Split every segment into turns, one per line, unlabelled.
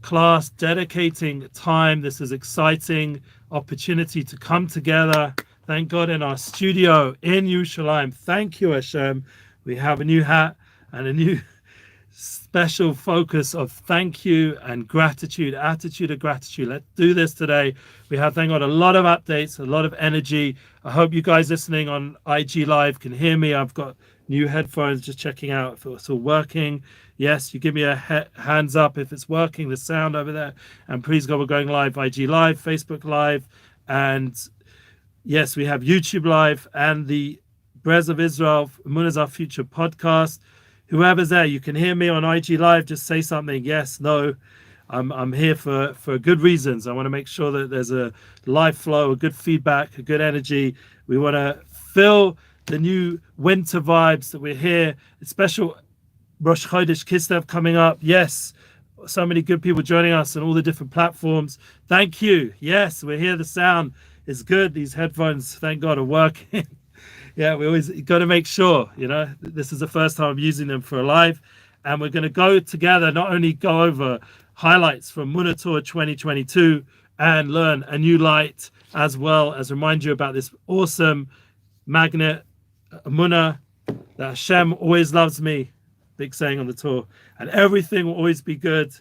class, dedicating time. This is exciting opportunity to come together. Thank God in our studio in Yerushalayim. Thank you, Hashem. We have a new hat and a new special focus of thank you and gratitude, attitude of gratitude. Let's do this today. We have, thank God, a lot of updates, a lot of energy. I hope you guys listening on IG Live can hear me. I've got new headphones, just checking out if it's all working. Yes, you give me a hands up if it's working, the sound over there. And please God, we're going live, IG Live, Facebook Live. And yes, we have YouTube Live and the Breslev Israel, Emuna's Our Future podcast. Whoever's there, you can hear me on IG Live. Just say something. Yes, no. I'm here for good reasons. I want to make sure that there's a live flow, a good feedback, a good energy. We want to fill the new winter vibes that we're here. It's special Rosh Chodesh Kislev coming up. Yes, so many good people joining us on all the different platforms. Thank you. Yes, we're here. The sound is good. These headphones, thank God, are working. Yeah, we always got to make sure, this is the first time I'm using them for a live. And we're going to go together, not only go over highlights from Emuna Tour 2022 and learn a new light, as well as remind you about this awesome magnet, Emuna, that Hashem always loves me. Big saying on the tour. And everything will always be good,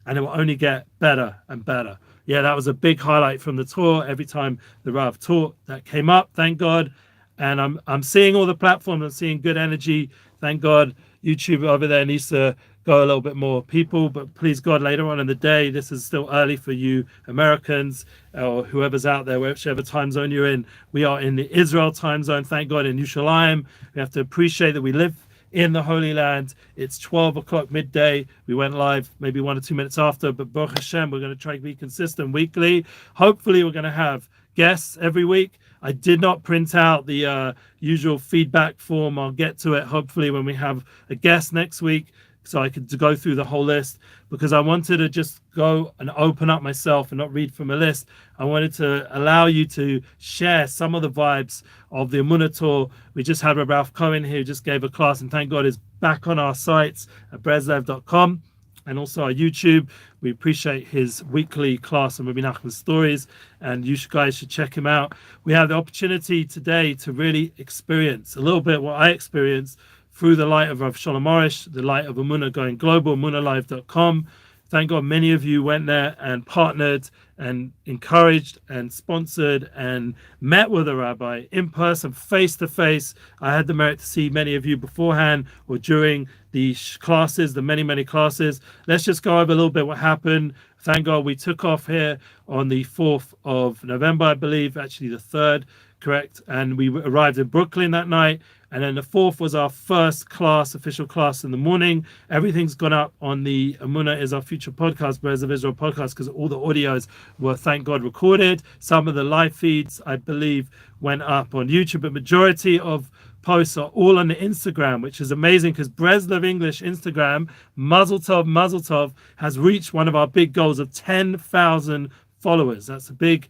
and it will only get better and better. Yeah, that was a big highlight from the tour. Every time the Rav taught, that came up, thank God. And I'm seeing all the platforms. I'm seeing good energy. Thank God. YouTube over there needs to go a little bit more people. But please God, later on in the day, this is still early for you Americans or whoever's out there, whichever time zone you're in. We are in the Israel time zone. Thank God in Yerushalayim. We have to appreciate that we live in the Holy Land. It's 12 o'clock midday. We went live maybe 1 or 2 minutes after. But Baruch Hashem, we're going to try to be consistent weekly. Hopefully, we're going to have guests every week. I did not print out the usual feedback form. I'll get to it hopefully when we have a guest next week, so I could go through the whole list, because I wanted to just go and open up myself and not read from a list. I wanted to allow you to share some of the vibes of the Emuna Tour. We just had Ralph Cohen here, who just gave a class, and thank God is back on our sites at breslev.com. and also our YouTube. We appreciate his weekly class on Rabbi Nachman's stories, and you guys should check him out. We have the opportunity today to really experience a little bit what I experienced through the light of Rav Shalom Arush, the light of Emuna going global, emunalive.com. Thank God many of you went there and partnered and encouraged and sponsored and met with a rabbi in person, face to face. I had the merit to see many of you beforehand or during the classes, the many classes. Let's just go over a little bit what happened. Thank God we took off here on the 4th of November, I believe, actually the 3rd, correct? And we arrived in Brooklyn that night. And then the 4th was our first class, official class in the morning. Everything's gone up on the Emuna is Our Future podcast, Breslev Israel podcast, because all the audios were, thank God, recorded. Some of the live feeds, I believe, went up on YouTube, but majority of posts are all on the Instagram, which is amazing, because Breslev English Instagram, Mazel Tov, has reached one of our big goals of 10,000 followers. That's a big...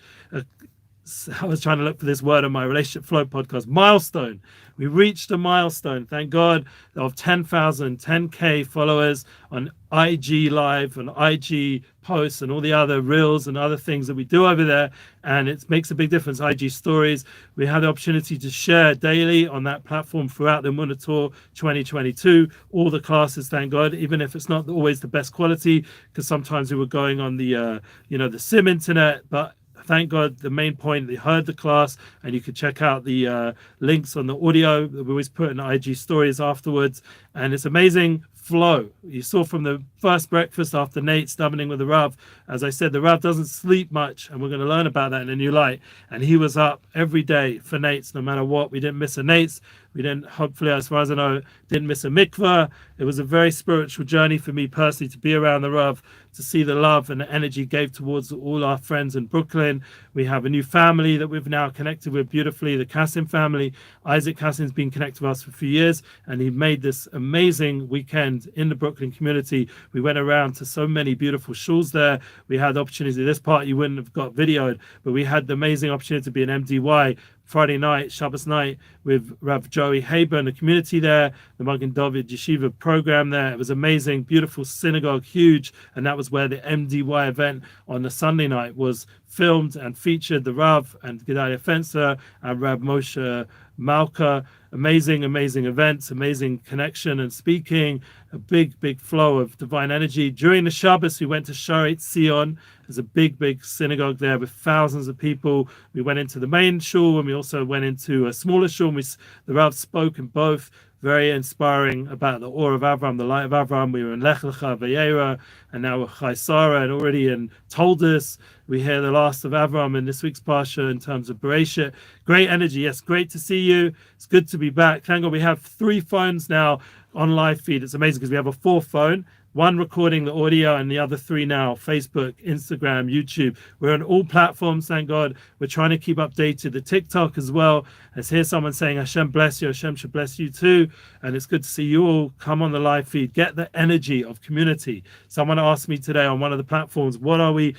I was trying to look for this word on my Relationship Flow podcast. Milestone. We reached a milestone, thank God, of 10,000, 10K followers on IG Live and IG posts and all the other reels and other things that we do over there. And it makes a big difference. IG stories. We had the opportunity to share daily on that platform throughout the Emuna Tour 2022. All the classes, thank God, even if it's not always the best quality, because sometimes we were going on the, the SIM internet, but thank God, the main point, they heard the class, and you can check out the links on the audio that we always put in IG stories afterwards. And it's amazing flow. You saw from the first breakfast after Nate's davening with the Rav, as I said, the Rav doesn't sleep much, and we're going to learn about that in a new light. And he was up every day for Nate's, no matter what. We didn't miss a Nate's. We didn't, hopefully, as far as I know, didn't miss a mikveh. It was a very spiritual journey for me personally to be around the Rav, to see the love and the energy he gave towards all our friends in Brooklyn. We have a new family that we've now connected with beautifully, the Kassim family. Isaac Kassim's been connected with us for a few years, and he made this amazing weekend in the Brooklyn community. We went around to so many beautiful shuls there. We had the opportunity, this part you wouldn't have got videoed, but we had the amazing opportunity to be in MDY Friday night, Shabbos night, with Rav Joey Haber, the community there, the Magen David Yeshiva program there. It was amazing, beautiful synagogue, huge, and that was where the MDY event on the Sunday night was filmed and featured. The Rav and Gedalia Fencer and Rav Moshe Malka. Amazing events, amazing connection and speaking, a big flow of divine energy. During the Shabbos, we went to Sharet Zion. There's a big synagogue there with thousands of people. We went into the main shul, and we also went into a smaller shul. The Rav spoke in both. Very inspiring about the Or of Avram, the light of Avram. We were in Lech Lecha Vayera, and now we're Chai Sarah, and already in Toldus. We hear the last of Avram in this week's Parsha in terms of Bereshit. Great energy. Yes, great to see you. It's good to be back. Thank God we have 3 phones now on live feed. It's amazing because we have a 4th phone, one recording the audio and the other 3 now, Facebook, Instagram, YouTube. We're on all platforms, thank God. We're trying to keep updated. The TikTok as well. As hear someone saying, Hashem bless you, Hashem should bless you too. And it's good to see you all come on the live feed. Get the energy of community. Someone asked me today on one of the platforms, what are we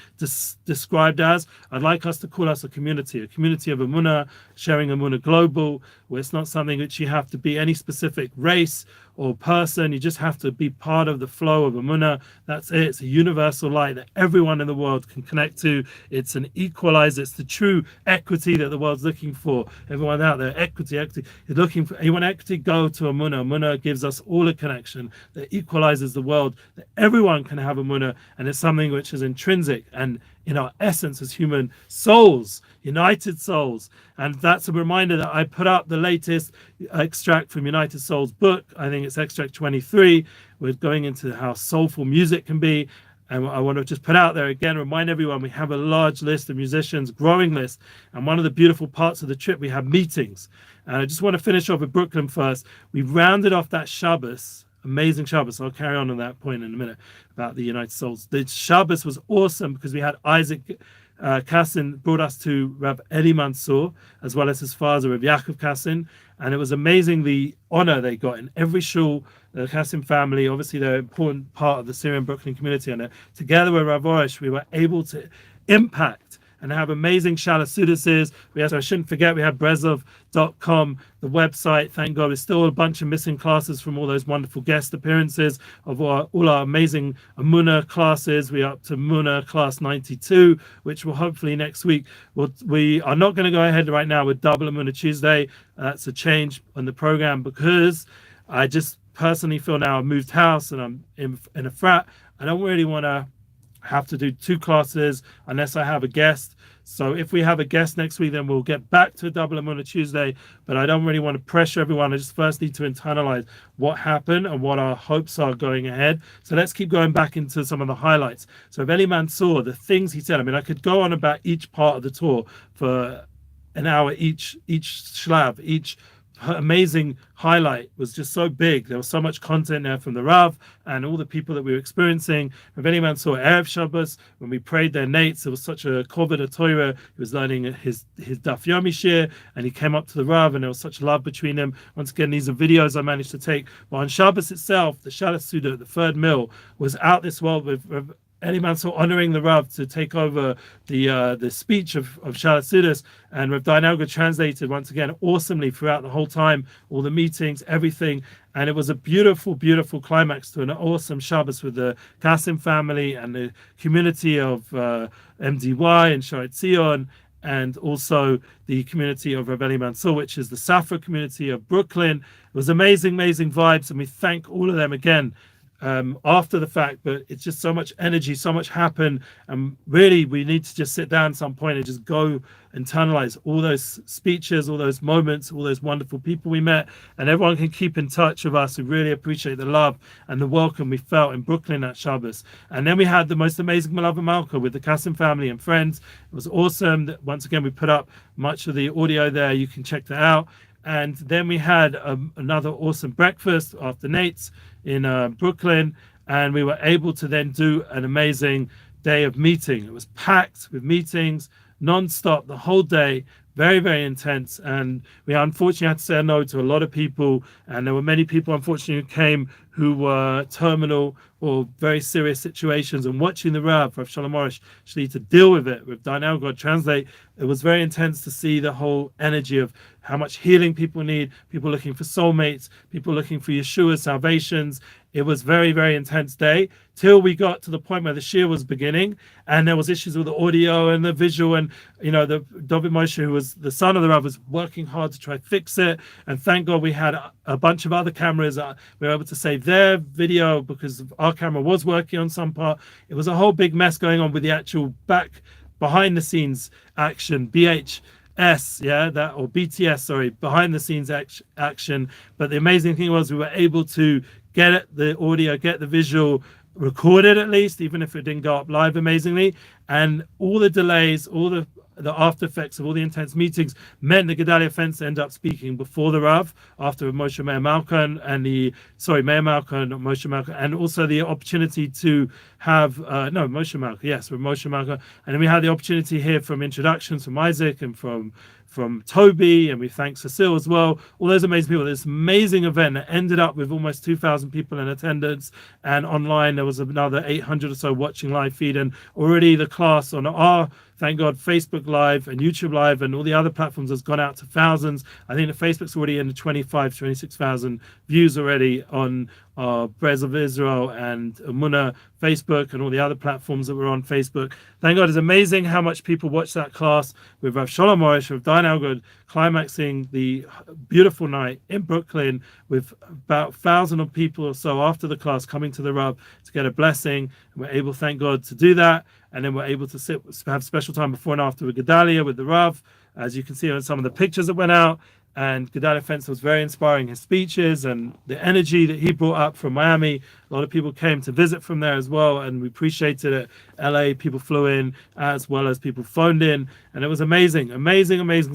described as? I'd like us to call us a community of Emuna, sharing Emuna global, where it's not something which you have to be any specific race or person. You just have to be part of the flow of Emuna. That's it. It's a universal light that everyone in the world can connect to. It's an equalizer. It's the true equity that the world's looking for. Everyone out there, equity. You're looking for, you want equity, go to Emuna. Emuna gives us all a connection that equalizes the world, that everyone can have Emuna, and it's something which is intrinsic and in our essence as human souls, united souls. And that's a reminder that I put up the latest extract from United Souls book. I think it's extract 23. We're going into how soulful music can be. And I want to just put out there again, remind everyone, we have a large list of musicians, growing list. And one of the beautiful parts of the trip, we have meetings. And I just want to finish off with Brooklyn first. We rounded off that Shabbos, amazing Shabbos. I'll carry on that point in a minute about the United Souls. The Shabbos was awesome because we had Isaac Kassin brought us to Rav Eli Mansour, as well as his father, Rav Yaakov Kassin. And it was amazing the honor they got in every shul. The Kassim family, obviously they're an important part of the Syrian Brooklyn community. And together with Rav Arush, we were able to impact and have amazing Shalasudises. I shouldn't forget, we have Breslev.com, the website. Thank God, there's still a bunch of missing classes from all those wonderful guest appearances of all our amazing Emuna classes. We're up to Emuna class 92, which will hopefully next week. We are not going to go ahead right now with double Emuna Tuesday. That's a change on the program because I just personally feel now I've moved house and I'm in a frat. I don't really want to have to do 2 classes unless I have a guest. So if we have a guest next week, then we'll get back to a double Emuna Tuesday. But I don't really want to pressure everyone. I just first need to internalize what happened and what our hopes are going ahead. So let's keep going back into some of the highlights. So Eli Mansour, the things he said, I mean, I could go on about each part of the tour for an hour, each shlav, each amazing highlight was just so big. There was so much content there from the Rav and all the people that we were experiencing. Rav Eli Mansour Erev Shabbos, when we prayed their nates, there was such a kovod Torah. He was learning his Daf Yomi shir, and he came up to the Rav, and there was such love between them. Once again, these are videos I managed to take. But on Shabbos itself, the Shalas Suda, the third mill, was out this world with Eli Mansour honoring the Rav to take over the speech of Shalat Sudas, and Rav Dainelga translated once again awesomely throughout the whole time, all the meetings, everything. And it was a beautiful climax to an awesome Shabbos with the Kassim family and the community of MDY and Sharet Zion, and also the community of Rav Eli Mansour, which is the Safra community of Brooklyn. It was amazing vibes, and we thank all of them again after the fact. But it's just so much energy, so much happened, and really we need to just sit down at some point and just go internalize all those speeches, all those moments, all those wonderful people we met. And everyone can keep in touch with us. We really appreciate the love and the welcome we felt in Brooklyn at Shabbos. And then we had the most amazing Malav Malka with the Kassim family and friends. It was awesome. Once again, we put up much of the audio there. You can check that out. And then we had another awesome breakfast after Nate's in Brooklyn, and we were able to then do an amazing day of meeting. It was packed with meetings non-stop the whole day, very intense. And we unfortunately had to say no to a lot of people, and there were many people unfortunately who came who were terminal or very serious situations, and watching the Rav Shalom Arush actually to deal with it with Darnell God translate. It was very intense to see the whole energy of how much healing people need, people looking for soulmates, people looking for Yeshua's salvations. It was very, very intense day till we got to the point where the Shir was beginning, and there was issues with the audio and the visual, and the David Moshe, who was the son of the Rav, was working hard to try to fix it. And thank God we had a bunch of other cameras. We were able to save their video because our camera was working on some part. It was a whole big mess going on with the actual behind the scenes action, or BTS, sorry, behind the scenes action. But the amazing thing was we were able to get the audio, get the visual recorded at least, even if it didn't go up live amazingly. And all the delays, all the after effects of all the intense meetings meant the Gedalia Fence ended up speaking before the Rav, after Moshe Meir Malka Meir Malka, not Moshe Malka, and also the opportunity to have Moshe Malka, yes, with Moshe Malka. And then we had the opportunity here from introductions from Isaac and from Toby, and we thank Cecile as well, all those amazing people. This amazing event that ended up with almost 2,000 people in attendance, and online there was another 800 or so watching live feed, and already the class on our, thank God, Facebook Live and YouTube Live and all the other platforms has gone out to thousands. I think the Facebook's already in the 26,000 views already on Breslev Israel and Emuna Facebook and all the other platforms that were on Facebook. Thank God, it's amazing how much people watch that class with Rav Shalom Arush, with Diane Algood, climaxing the beautiful night in Brooklyn with about 1,000 of people or so after the class coming to the Rav to get a blessing. And we're able, thank God, to do that. And then we're able to have special time before and after with Gedalia, with the Rav, as you can see on some of the pictures that went out. And Gedalia Fence was very inspiring, his speeches and the energy that he brought up from Miami. A lot of people came to visit from there as well, and we appreciated it. LA, people flew in as well as people phoned in, and it was amazing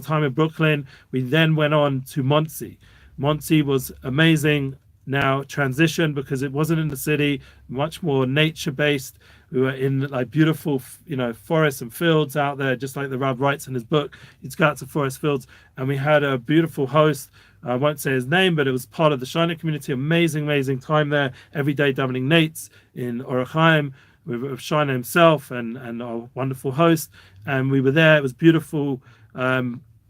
time in Brooklyn. We then went on to Monsey. Monsey was amazing. Now transition, because it wasn't in the city, much more nature-based. We were in like beautiful, forests and fields out there, just like the Rav writes in his book. He'd go out to forest fields, and we had a beautiful host. I won't say his name, but it was part of the Shiner community. Amazing time there. Every day davening Nates in Orach Chaim with Shiner himself and our wonderful host. And we were there. It was beautiful.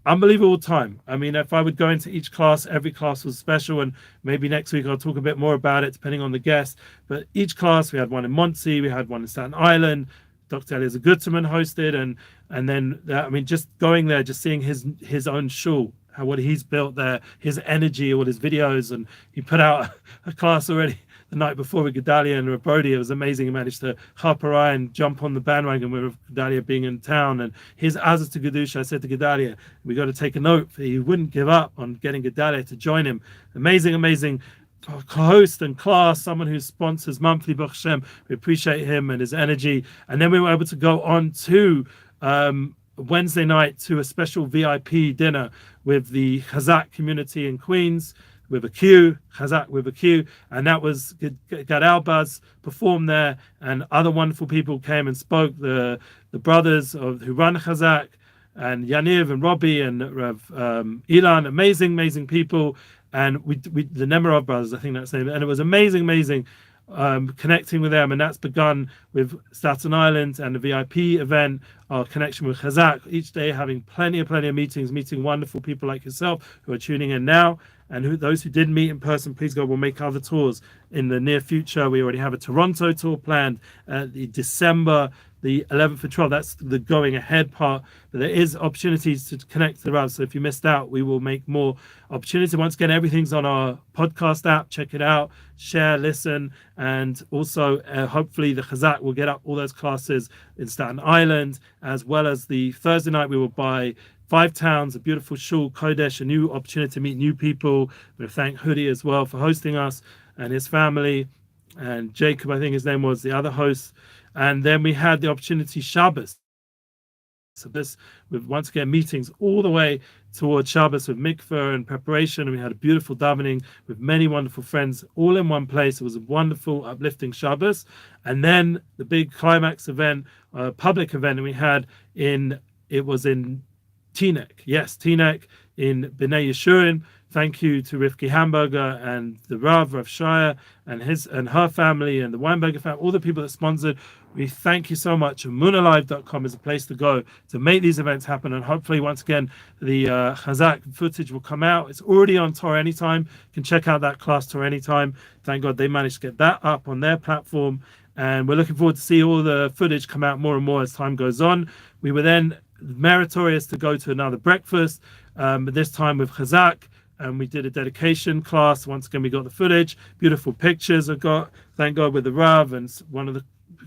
Unbelievable time. I mean, if I would go into each class, every class was special, and maybe next week I'll talk a bit more about it depending on the guest. But each class, we had one in Monsey, we had one in Staten Island. Dr. Eliezer Gutzman hosted, and then just going there, just seeing his own shul, what he's built there, his energy, all his videos, and he put out a class already the night before with Gedalia and Brody. It was amazing. He managed to harper and jump on the bandwagon with Gedalia being in town. And his Azaz to Gedusha, I said to Gedalia, we got to take a note. He wouldn't give up on getting Gedalia to join him. Amazing host and class, someone who sponsors monthly Baruch Hashem. We appreciate him and his energy. And then we were able to go on to Wednesday night to a special VIP dinner with the Chazak community in Queens, with a Q, Chazak with a Q, and that was Gad Albaz performed there, and other wonderful people came and spoke. The brothers who run Chazak, and Yaniv and Robbie and Rav Ilan, amazing people, and we the Nemerov brothers, I think that's the name, and it was amazing connecting with them, and that's begun with Staten Island and the VIP event, our connection with Chazak, each day having plenty of meetings, meeting wonderful people like yourself who are tuning in now, and those who didn't meet in person, please God, we'll make other tours in the near future. We already have a Toronto tour planned the December the 11th and 12th. That's the going ahead part, but there is opportunities to connect to the Rav. So if you missed out, we will make more opportunities. Once again, everything's on our podcast app. Check it out, share, listen, and also hopefully the Chazak will get up all those classes in Staten Island, as well as the Thursday night we will buy 5 Towns, a beautiful shul, Kodesh, a new opportunity to meet new people. We thank Hoodie as well for hosting us and his family, and Jacob, I think his name was, the other host. And then we had the opportunity Shabbos. So this, with once again meetings all the way towards Shabbos with mikveh and preparation. And we had a beautiful davening with many wonderful friends all in one place. It was a wonderful, uplifting Shabbos. And then the big climax event, public event we had it was in Teaneck. Yes, Teaneck, in Bnei Yeshurim. Thank you to Rivki Hamburger and the Rav Shire and her family and the Weinberger family, all the people that sponsored. We thank you so much. Emunalive.com is a place to go to make these events happen. And hopefully, once again, the Chazak footage will come out. It's already on Torah Anytime. You can check out that class Torah Anytime. Thank God they managed to get that up on their platform. And we're looking forward to see all the footage come out more and more as time goes on. We were then meritorious to go to another breakfast, but this time with Chazak. And we did a dedication class. Once again, we got the footage, beautiful pictures I got, thank God, with the Rav and one of the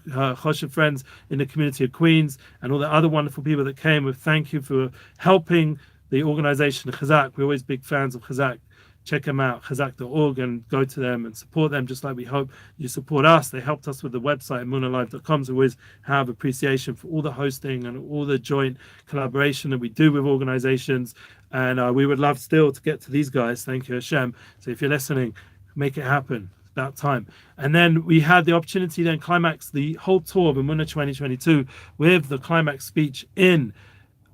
Choshev friends in the community of Queens and all the other wonderful people that came. With thank you for helping the organization Chazak. We're always big fans of Chazak. Check them out, chazak.org, and go to them and support them just like we hope you support us. They helped us with the website, emunalive.com, so we always have appreciation for all the hosting and all the joint collaboration that we do with organizations. And we would love still to get to these guys. Thank you, Hashem. So if you're listening, make it happen. It's about time. And then we had the opportunity then climax the whole tour of Emuna 2022 with the climax speech in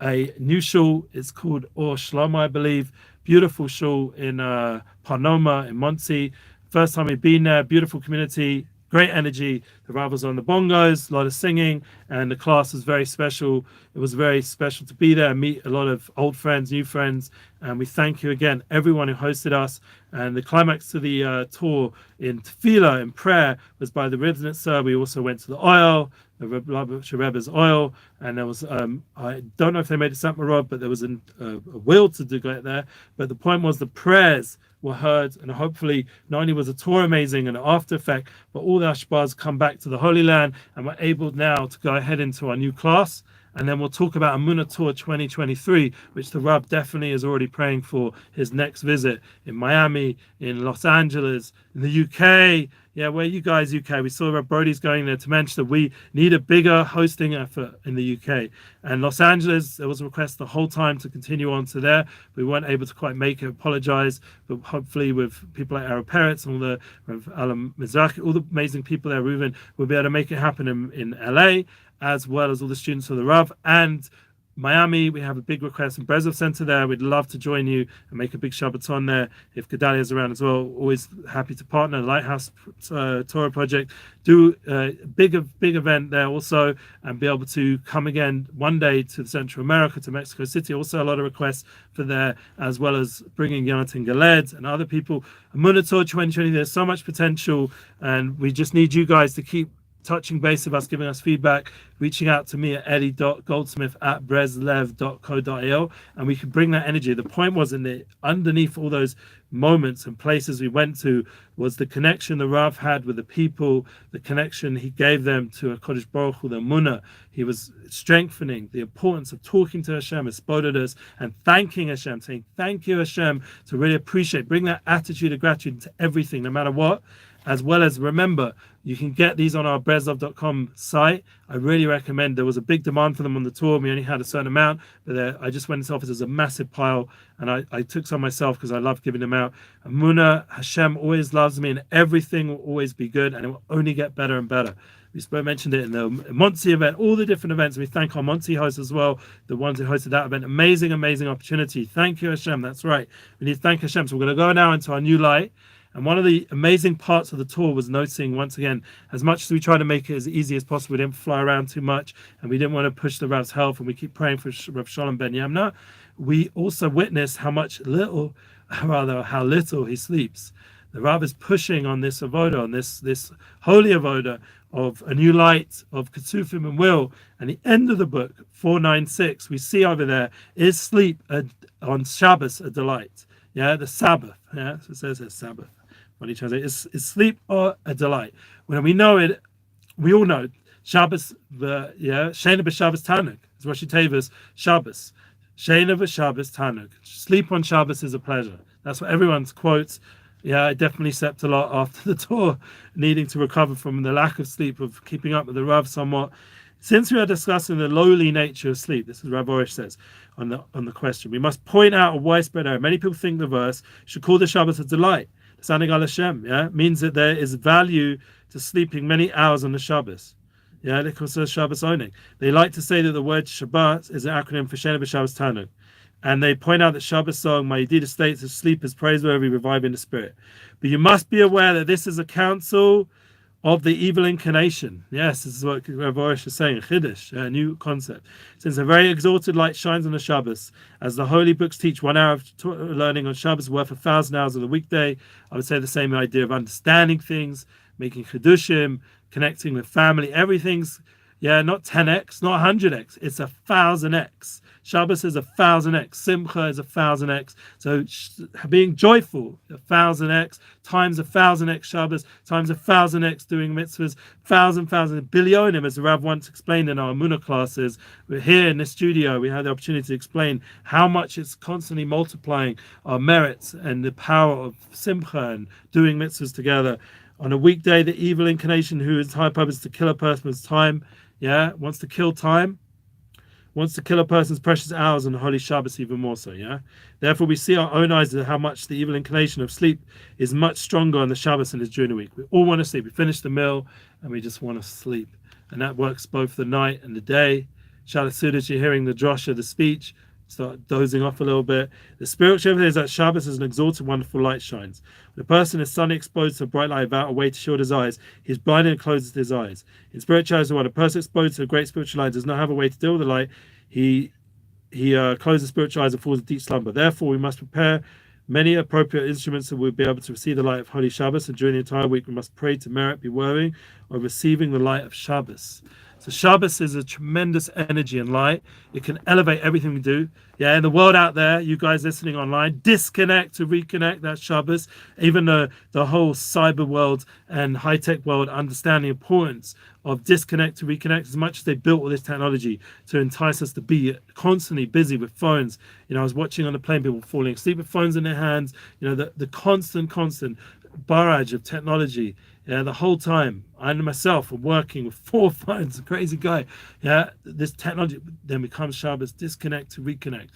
a new shul. It's called Shalom, I believe. Beautiful shul in Parnoma in Monsey. First time we've been there. Beautiful community, great energy. The Rav was on the bongos, a lot of singing, and the class was very special. It was very special to be there and meet a lot of old friends, new friends. And we thank you again, everyone who hosted us. And the climax to the tour in tefillah, in prayer, was by the Rivnitzer. We also went to the oil, the Rebbe's oil, and there was I don't know if they made it St. Marod, but there was a will to do it there. But the point was the prayers were heard, and hopefully not only was the tour amazing and the after effect, but all the Ashbaz come back to the Holy Land, and we're able now to go ahead into our new class. And then we'll talk about Emuna Tour 2023, which the Rab definitely is already praying for his next visit in Miami, in Los Angeles, in the UK. Yeah, where you guys, UK? We saw Rab Brody's going there to mention that we need a bigger hosting effort in the UK. And Los Angeles, there was a request the whole time to continue on to there. We weren't able to quite make it, apologize. But hopefully with people like Arab Peretz and all the Alam Mizrahi, all the amazing people there, Reuven, we'll be able to make it happen in LA, as well as all the students of the Rav. And Miami, we have a big request in Breslev Center there. We'd love to join you and make a big Shabbaton there. If Gedalia is around as well, always happy to partner. Lighthouse Torah Project, do a big event there also, and be able to come again one day to Central America, to Mexico City. Also a lot of requests for there, as well as bringing Yonatan Galed and other people. Emuna Torah 2020, there's so much potential, and we just need you guys to keep touching base with us, giving us feedback, reaching out to me at eddie.goldsmith@breslev.co.il, and we can bring that energy. The point was underneath all those moments and places we went to was the connection the Rav had with the people, the connection he gave them to a Kodesh Baruch Hu, the Emunah. He was strengthening the importance of talking to Hashem, Espodidus, and thanking Hashem, saying thank you Hashem, to really appreciate, bring that attitude of gratitude into everything, no matter what. As well as, remember, you can get these on our Breslev.com site. I really recommend. There was a big demand for them on the tour. We only had a certain amount, but I just went into office as a massive pile, and I took some myself because I love giving them out. Emuna, Hashem always loves me, and everything will always be good, and it will only get better and better. We mentioned it in the Monsey event, all the different events. We thank our Monsey hosts as well, the ones who hosted that event. Amazing, amazing opportunity. Thank you, Hashem. That's right. We need to thank Hashem. So we're going to go now into our new light. And one of the amazing parts of the tour was noticing, once again, as much as we try to make it as easy as possible, we didn't fly around too much, and we didn't want to push the Rav's health, and we keep praying for Rav Shalom ben Yamna. We also witnessed how little he sleeps. The Rav is pushing on this avoda, on this holy avoda of a new light, of Ketufim and will. And the end of the book, 496, we see over there, is sleep on Shabbos a delight. Yeah, the Sabbath. Yeah, so it says it's Sabbath. What he translates is sleep or a delight. When we know it, we all know Shabbos. Shena b'Shabbos Tanuk is Rosh Tevis Shabbos. Shena b'Shabbos Tanuk. Sleep on Shabbos is a pleasure. That's what everyone quotes. Yeah, I definitely slept a lot after the tour, needing to recover from the lack of sleep, of keeping up with the Rav somewhat. Since we are discussing the lowly nature of sleep, this is Rav Arush says on the question, we must point out a widespread error. Many people think the verse should call the Shabbos a delight. Standing al Hashem, means that there is value to sleeping many hours on the Shabbos. Because of Shabbos owning. They like to say that the word Shabbat is an acronym for Shena b'Shabbos Tanuk. And they point out that Shabbos song, my Yedida states, that sleep is praiseworthy, reviving the spirit. But you must be aware that this is a counsel of the evil inclination. Yes, this is what Arush is saying, Chiddush, a new concept. Since a very exalted light shines on the Shabbos, as the holy books teach, 1 hour of learning on Shabbos is worth 1,000 hours of the weekday. I would say the same idea of understanding things, making Chiddushim, connecting with family, everything's, not 10x, not 100x, it's 1,000x. Shabbos is 1,000x. Simcha is 1,000x. So being joyful, 1,000x times 1,000x Shabbos times 1,000x doing mitzvahs, thousand billionim, as the Rav once explained in our Emuna classes. We're here in the studio. We had the opportunity to explain how much it's constantly multiplying our merits and the power of Simcha and doing mitzvahs together. On a weekday, the evil inclination, whose high purpose is to kill a person's time, wants to kill time, wants to kill a person's precious hours on the Holy Shabbos even more so, Therefore, we see our own eyes how much the evil inclination of sleep is much stronger on the Shabbos than it is during the week. We all want to sleep. We finish the meal and we just want to sleep. And that works both the night and the day. Shabbos Sudash, you're hearing the drosha, the speech, start dozing off a little bit. The spiritual evidence is that Shabbos is an exalted, wonderful light shines. When a person is suddenly exposed to a bright light without a way to shield his eyes, he is blinded and closes his eyes. In spirituality, when a person exposed to a great spiritual light does not have a way to deal with the light, he closes spiritual eyes and falls into deep slumber. Therefore, we must prepare many appropriate instruments that will be able to receive the light of Holy Shabbos, and during the entire week we must pray to merit, be worthy of receiving the light of Shabbos. So Shabbos is a tremendous energy and light. It can elevate everything we do. In the world out there, you guys listening online, disconnect to reconnect. That's Shabbos. Even the whole cyber world and high-tech world understand the importance of disconnect to reconnect, as much as they built all this technology to entice us to be constantly busy with phones. I was watching on the plane people falling asleep with phones in their hands. The constant barrage of technology. The whole time I myself am working with 4 phones, a crazy guy. This technology, then becomes Shabbos, disconnect to reconnect.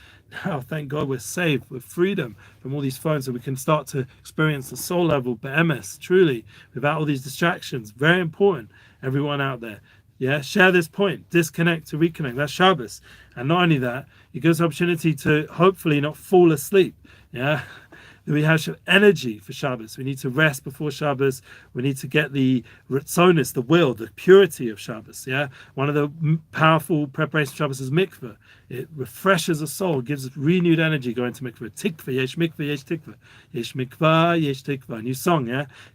Now, thank God we're saved with freedom from all these phones, so we can start to experience the soul level, be'emes, truly, without all these distractions. Very important, everyone out there. Share this point, disconnect to reconnect. That's Shabbos. And not only that, it gives opportunity to hopefully not fall asleep. We have energy for Shabbos. We need to rest before Shabbos. We need to get the ritzonis, the will, the purity of Shabbos. One of the powerful preparations of Shabbos is mikveh. It refreshes the soul, gives us renewed energy going to mikveh. Tikvah, yesh mikveh, yesh tikvah. Yesh mikvah, yesh tikvah. A new song,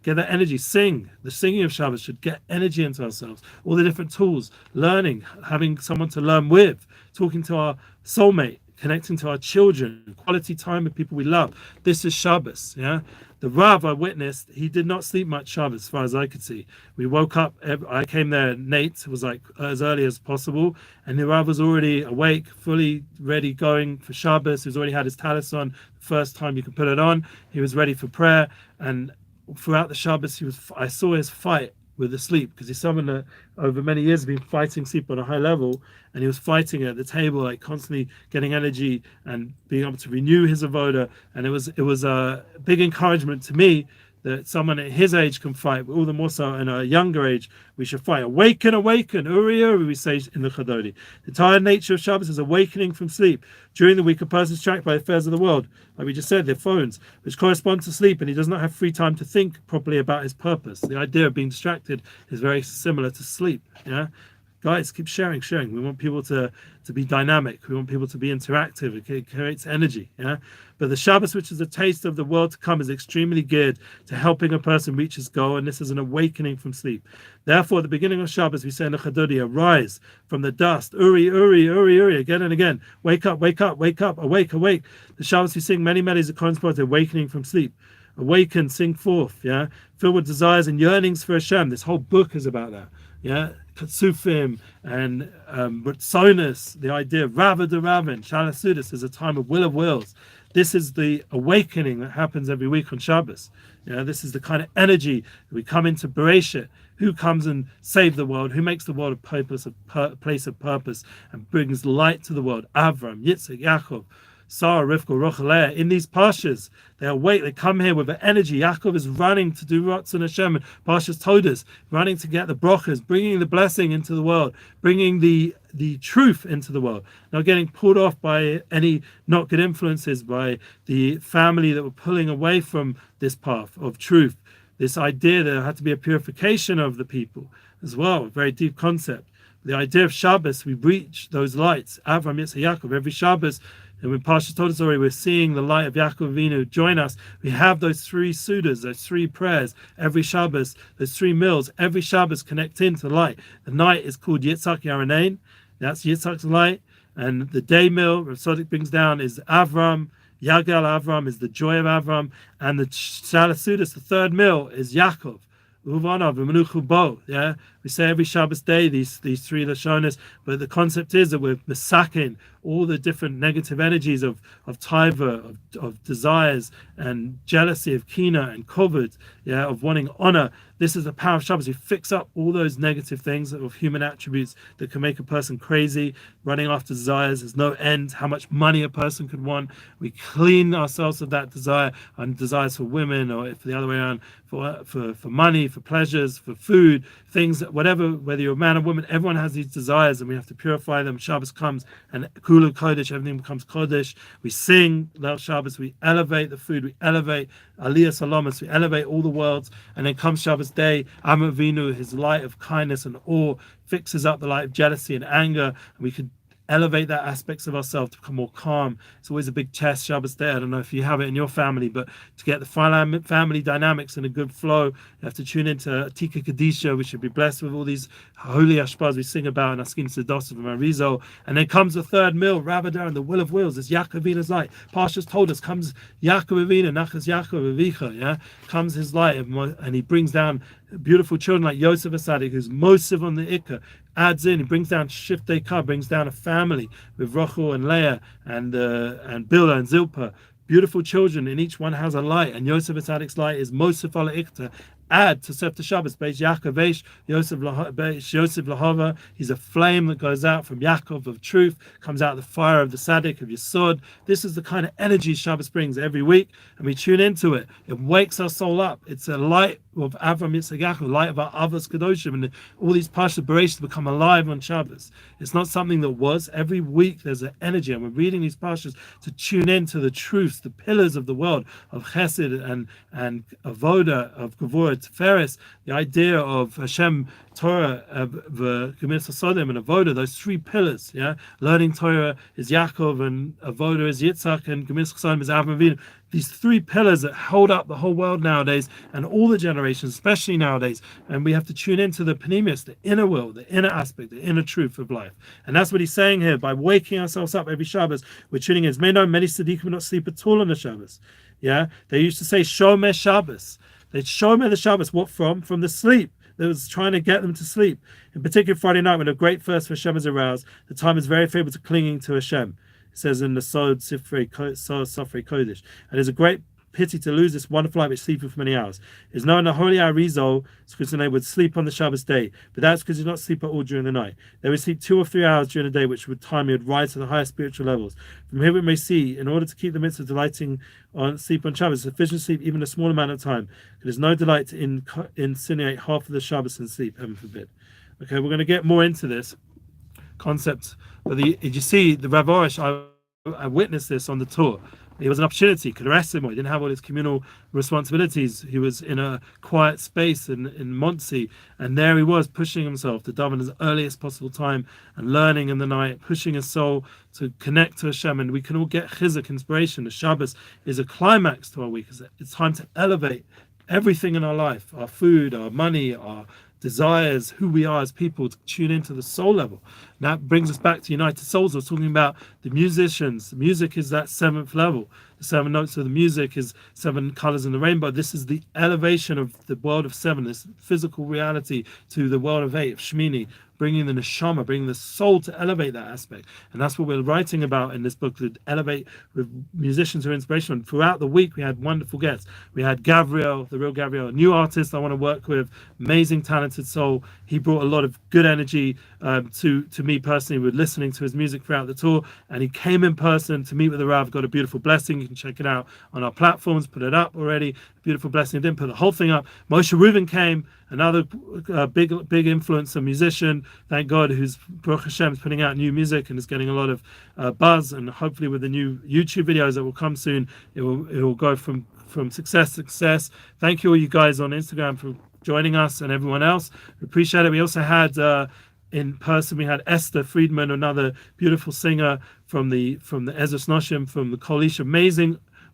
Get that energy. Sing. The singing of Shabbos should get energy into ourselves. All the different tools, learning, having someone to learn with, talking to our soulmate, connecting to our children, quality time with people we love. This is Shabbos, The Rav I witnessed, he did not sleep much Shabbos, as far as I could see. We woke up, I came there, Nate was like as early as possible, and the Rav was already awake, fully ready, going for Shabbos. He's already had his talis on, the first time you could put it on. He was ready for prayer, and throughout the Shabbos, I saw his fight with the sleep, because he's someone that over many years has been fighting sleep on a high level, and he was fighting at the table, like constantly getting energy and being able to renew his avoda. And it was a big encouragement to me that someone at his age can fight, but all the more so in a younger age, we should fight. Awaken, awaken, uri, uri, we say in the Chadodi. The entire nature of Shabbos is awakening from sleep. During the week, a person is distracted by the affairs of the world, like we just said, their phones, which correspond to sleep, and he does not have free time to think properly about his purpose. The idea of being distracted is very similar to sleep, Guys, keep sharing. We want people to be dynamic. We want people to be interactive. It creates energy, But the Shabbos, which is a taste of the world to come, is extremely geared to helping a person reach his goal, and this is an awakening from sleep. Therefore, at the beginning of Shabbos, we say in the Chadodi, arise from the dust, uri, uri, uri, uri, again and again. Wake up, wake up, wake up, awake, awake. The Shabbos, we sing many melodies that correspond to awakening from sleep. Awaken, sing forth, filled with desires and yearnings for Hashem. This whole book is about that, Katsufim and Ritzonis, the idea of Rava de Ravin, Shalasudis is a time of will of wills. This is the awakening that happens every week on Shabbos. This is the kind of energy that we come into Bereshit. Who comes and saves the world? Who makes the world a place of purpose and brings light to the world? Avram, Yitzhak, Yaakov, Sarah, Rivka, Rochel. In these pastures, they awake, they come here with energy. Yaakov is running to do Ratzon Hashem, and Pashas Todas, running to get the brachas, bringing the blessing into the world, bringing the the truth into the world, not getting pulled off by any not good influences, by the family that were pulling away from this path of truth. This idea that there had to be a purification of the people as well, a very deep concept. The idea of Shabbos, we reach those lights, Avram, Yitzchak, Yaakov, every Shabbos. And when Pasha told us already, we're seeing the light of Yaakov Avinu join us. We have those 3 sudas, those 3 prayers every Shabbos, those 3 meals. Every Shabbos connect into the light. The night is called Yitzchak Yaranein. That's Yitzchak's light. And the day meal, Rav Tzadok brings down, is Avram. Yagal Avram is the joy of Avram. And the Shalas Sudas, the 3rd meal, is Yaakov. Uvanov, Menuchu Bo. Yeah, we say every Shabbos day these 3 Lashonas, but the concept is that we're misaking all the different negative energies of taiva, of desires and jealousy, of kina and kovod, yeah, of wanting honor. This is the power of Shabbos. We fix up all those negative things of human attributes that can make a person crazy, running after desires. There's no end how much money a person could want. We clean ourselves of that desire and desires for women, or if the other way around, for money, for pleasures, for food, things, whatever, whether you're a man or woman, everyone has these desires and we have to purify them. Shabbos comes and Kula Kodesh, everything becomes Kodesh. We sing Leil Shabbos, we elevate the food, we elevate Aliyah Salomus, we elevate all the worlds, and then comes Shabbos day, Am Avinu, his light of kindness and awe, fixes up the light of jealousy and anger, and we could elevate that aspects of ourselves to become more calm. It's always a big test, Shabbos day. I don't know if you have it in your family, but to get the family dynamics in a good flow, you have to tune into Tika Kadisha. We should be blessed with all these holy ashpaz we sing about in Askin Sedos and Marizo. And then comes the 3rd meal, Ravadar, and the will of wills. It's Yaakov Avina's light. Parshas told us, comes Yaakov Avina, Nachas Yaakov Avicha, yeah? Comes his light, and he brings down beautiful children like Yosef Asadik, who's Mosif on the Ikka, adds in, he brings down Shiftei Ka, brings down a family with Rachel and Leah and Bilhah and Zilpah, beautiful children, and each one has a light, and Yosef Asadik's light is Mosif al Ikta. Add to Sefta Shabbos, Beis Yaakov Eish, Yosef Lahava. He's a flame that goes out from Yaakov of truth, comes out of the fire of the Sadik of Yesod. This is the kind of energy Shabbos brings every week, and we tune into it. It wakes our soul up. It's a light of Avram Yitzchak Yaakov, light of our Avos Kedoshim, and all these Pasha Bereshit become alive on Shabbos. It's not something that was. Every week there's an energy, and we're reading these Pashas to tune into the truths, the pillars of the world of Chesed and Avoda, of Gevurah, Tiferes, the idea of Hashem, Torah, the Gemis Sodom and Avoda, those 3 pillars. Yeah, learning Torah is Yaakov, and Avoda is Yitzchak, and Gemis Sodom is Avram Avinu. These 3 pillars that hold up the whole world nowadays, and all the generations, especially nowadays. And we have to tune into the panemius, the inner will, the inner aspect, the inner truth of life. And that's what he's saying here. By waking ourselves up every Shabbos, we're tuning in. May know many tzaddikim would not sleep at all on the Shabbos. Yeah, they used to say Shomer Shabbos. They'd shomer the Shabbos. What from? From the sleep that was trying to get them to sleep. In particular, Friday night, when a great thirst for Hashem is aroused, the time is very favorable to clinging to Hashem. It says in the Sod Sofrei Kodesh. And there's a great pity to lose this wonderful light which sleeping for many hours. It's known the holy Arizal, because they would sleep on the Shabbos day, but that's because he not sleep at all during the night. They would sleep 2 or 3 hours during the day, which would time he would rise to the higher spiritual levels. From here we may see, in order to keep the mitzvah of delighting on sleep on Shabbos, sufficient sleep even a small amount of time. It is no delight to insinuate half of the Shabbos in sleep, heaven forbid. Okay, we're going to get more into this concept, but you see, the Rav Arush, I witnessed this on the tour. It was an opportunity, could arrest him, or he didn't have all his communal responsibilities. He was in a quiet space in Monsey, and there he was pushing himself to daven as early as possible time and learning in the night, pushing his soul to connect to Hashem. And we can all get chizuk, inspiration. The Shabbos is a climax to our week. It's time to elevate everything in our life, our food, our money, our desires, who we are as people, to tune into the soul level. And that brings us back to United Souls. I was talking about the musicians. The music is that 7th level. The 7 notes of the music is 7 colors in the rainbow. This is the elevation of the world of 7, this physical reality, to the world of 8, of Shmini, bringing the neshama, bringing the soul to elevate that aspect. And that's what we're writing about in this book, to elevate with musicians who are inspirational. And throughout the week, we had wonderful guests. We had Gabriel, the real Gabriel, a new artist I want to work with, amazing, talented soul. He brought a lot of good energy to me personally with listening to his music throughout the tour. And he came in person to meet with the Rav, got a beautiful blessing. You can check it out on our platforms, put it up already. beautiful blessing. Didn't put the whole thing up. Moshe Rubin came, another big influencer, musician, thank God, who's Baruch Hashem is putting out new music and is getting a lot of buzz, and hopefully with the new YouTube videos that will come soon, it will go from success to success. Thank you all you guys on Instagram for joining us, and everyone else. We appreciate it. We also had in person, we had Esther Friedman, another beautiful singer from the Ezras Noshim, from the Kolish.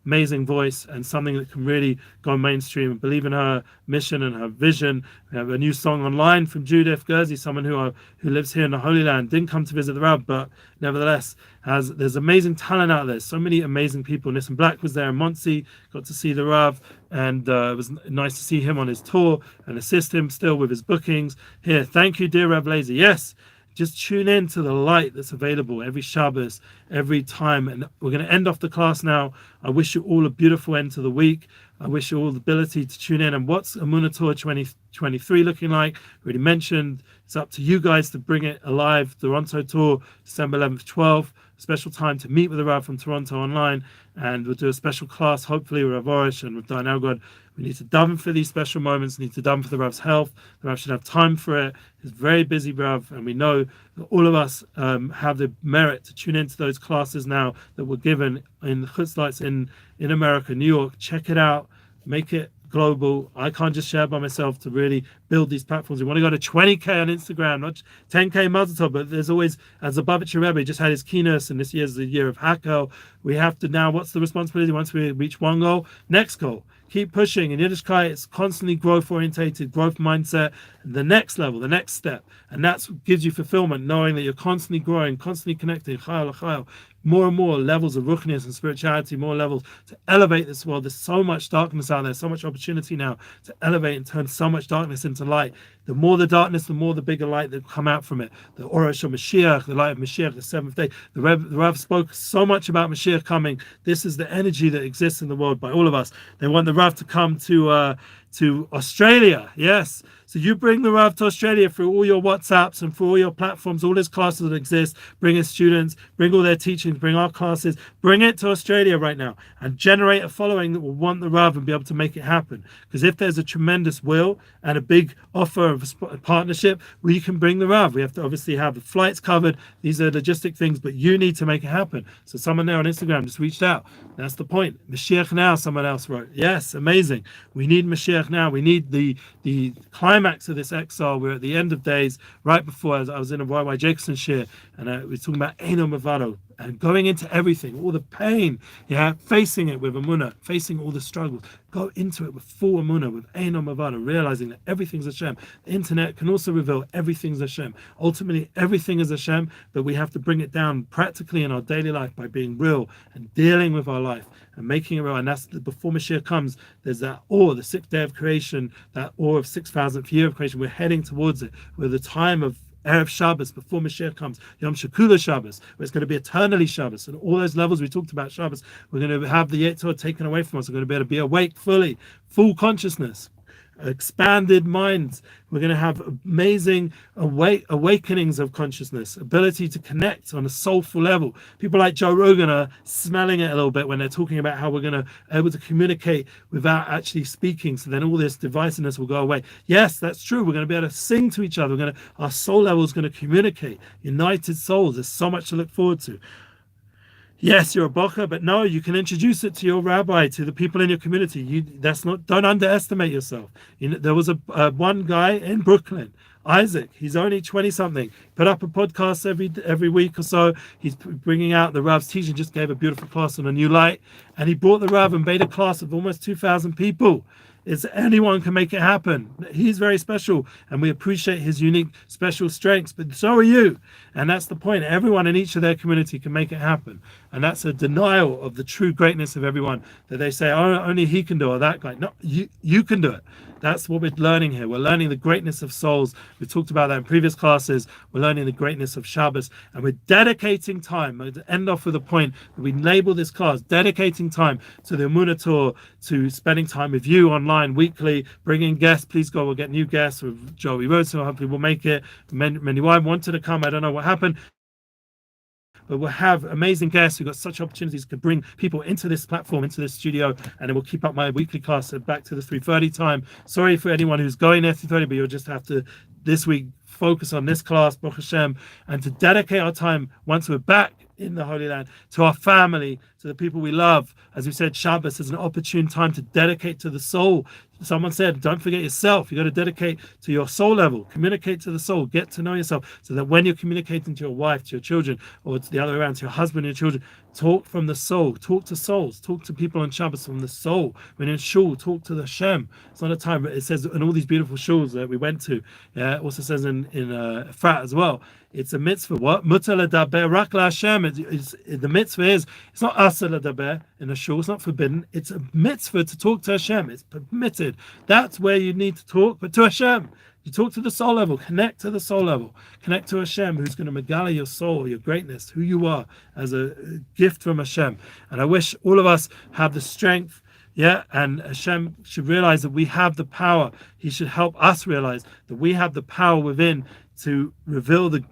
Amazing voice, and something that can really go mainstream, and believe in her mission and her vision. We have a new song online from Judith Gerzi, someone who lives here in the Holy Land, didn't come to visit the Rav, but nevertheless there's amazing talent out there. So many amazing people. Nissan Black was there in Monsey, got to see the Rav, and it was nice to see him on his tour and assist him still with his bookings here. Thank you, dear Rav Lazy. Yes, just tune in to the light that's available every Shabbos, every time. And we're going to end off the class now. I wish you all a beautiful end to the week. I wish you all the ability to tune in. And what's Emuna Tour 2023 looking like? Already mentioned. It's up to you guys to bring it alive. Toronto Tour, December 11th, 12th. Special time to meet with the Rav from Toronto online. And we'll do a special class, hopefully, with Rav Arush and with Diane Elgod. We need to daven for these special moments, need to daven for the Rav's health. The Rav should have time for it. He's a very busy Rav, and we know that all of us have the merit to tune into those classes now that were given in Chutzlights in America, New York. Check it out. Make it global. I can't just share by myself to really build these platforms. We want to go to 20K on Instagram, not 10K Mazel Tov, but there's always, as the Babich Rebbe just had his keynote, and this year's the year of Hakel. We have to now, what's the responsibility once we reach one goal? Next goal. Keep pushing. In Yiddishkeit, it's constantly growth-orientated, growth mindset, the next level, the next step. And that's what gives you fulfillment, knowing that you're constantly growing, constantly connecting, chayil l'chayil, more and more levels of ruchnius and spirituality, more levels to elevate this world. There's so much darkness out there, so much opportunity now to elevate and turn so much darkness into light. The more the darkness, the more the bigger light that come out from it. The Arush of Mashiach, the light of Mashiach, the seventh day. The Rav spoke so much about Mashiach coming. This is the energy that exists in the world by all of us. They want the Rav to come to Australia. Yes. So you bring the Rav to Australia through all your WhatsApps and through all your platforms, all his classes that exist. Bring his students, bring all their teachings, bring our classes, bring it to Australia right now and generate a following that will want the Rav and be able to make it happen. Because if there's a tremendous will and a big offer of a partnership, we can bring the Rav. We have to obviously have the flights covered. These are logistic things, but you need to make it happen. So someone there on Instagram just reached out. That's the point. Mashiach now, someone else wrote. Yes, amazing. We need Mashiach now. We need the climax of this exile. We're at the end of days, right before I was in a YY Jacobson share, and we were talking about Eino Mavado and going into everything, all the pain, facing it with Emuna, facing all the struggles. Go into it with full Emuna, with Eino Mavado, realizing that everything's Hashem. The internet can also reveal everything's Hashem. Ultimately, everything is Hashem, but we have to bring it down practically in our daily life by being real and dealing with our life and making it real. And that's before Mashiach comes, there's that awe, the sixth day of creation, that awe of 6,000th year of creation. We're heading towards it. We're the time of Erev Shabbos, before Mashiach comes, Yom Shekula Shabbos, where it's going to be eternally Shabbos. And all those levels we talked about Shabbos, we're going to have the Yetzirah taken away from us. We're going to be able to be awake fully, full consciousness, expanded minds. We're going to have amazing awakenings of consciousness, ability to connect on a soulful level. People like Joe Rogan are smelling it a little bit when they're talking about how we're going to be able to communicate without actually speaking. So then all this divisiveness will go away. Yes, that's true. We're going to be able to sing to each other. Our soul level is going to communicate. United souls. There's so much to look forward to. Yes, you're a bocher, but no, you can introduce it to your rabbi, to the people in your community. Don't underestimate yourself. There was one guy in Brooklyn, Isaac. He's only 20-something. Put up a podcast every week or so. He's bringing out the Rav's teaching. Just gave a beautiful class on a new light, and he brought the Rav and made a class of almost 2,000 people. Anyone can make it happen. He's very special, and we appreciate his unique, special strengths, but so are you. And that's the point. Everyone in each of their community can make it happen. And that's a denial of the true greatness of everyone, that they say, oh, only he can do it, or that guy. No, you can do it. That's what we're learning here. We're learning the greatness of souls. We talked about that in previous classes. We're learning the greatness of Shabbos, and we're dedicating time. To end off with a point that we label this class, dedicating time to the Emuna Tour, to spending time with you online weekly, bringing guests. Please go, we'll get new guests with Joey Rhodes, so hopefully we'll make it. Many wanted to come. I don't know what happened. but we'll have amazing guests. We've got such opportunities to bring people into this platform, into this studio, and then we'll keep up my weekly class back to the 3:30 time. Sorry for anyone who's going there 3:30, but you'll just have to this week focus on this class, Baruch Hashem, and to dedicate our time once we're back in the Holy Land to our family, to the people we love. As we said, Shabbos is an opportune time to dedicate to the soul. Someone said, don't forget yourself. You got to dedicate to your soul level, communicate to the soul, get to know yourself, so that when you're communicating to your wife, to your children, or to the other way around, to your husband and your children, talk from the soul, talk to souls, talk to people on Shabbos from the soul. When you're in shul, talk to the Shem. It's not a time, it says in all these beautiful shuls that we went to, it also says in Efrat as well, it's a mitzvah. What? Mutar ledaber rak laHashem. The mitzvah is, it's not asur ledaber in a shul, it's not forbidden. It's a mitzvah to talk to Hashem. It's permitted. That's where you need to talk, but to Hashem. You talk to the soul level, connect to the soul level, connect to Hashem, who's going to megala your soul, your greatness, who you are as a gift from Hashem. And I wish all of us have the strength, and Hashem should realize that we have the power. He should help us realize that we have the power within to reveal the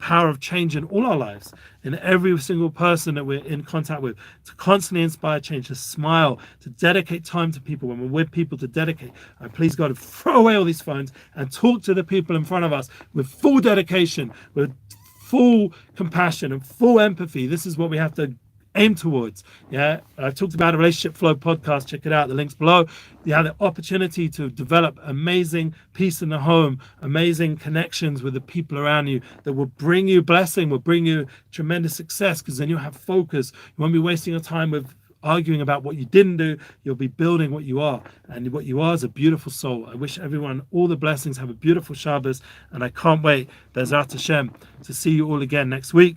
power of change in all our lives, in every single person that we're in contact with, to constantly inspire change, to smile, to dedicate time to people when we're with people, to dedicate. I please God to throw away all these phones and talk to the people in front of us with full dedication, with full compassion and full empathy. This is what we have to aim towards. I've talked about a Relationship Flow podcast. Check it out, the links below. You have the opportunity to develop amazing peace in the home, amazing connections with the people around you that will bring you blessing, will bring you tremendous success, because then you'll have focus. You won't be wasting your time with arguing about what you didn't do. You'll be building what you are, and what you are is a beautiful soul. I wish everyone all the blessings. Have a beautiful Shabbos, and I can't wait, Bezrat Hashem, to see you all again next week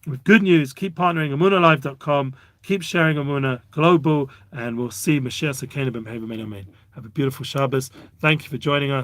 with good news. Keep partnering, AmunaLive.com. Keep sharing Emuna Global, and we'll see Mashiach Sakena Ben Amen. Have a beautiful Shabbos. Thank you for joining us.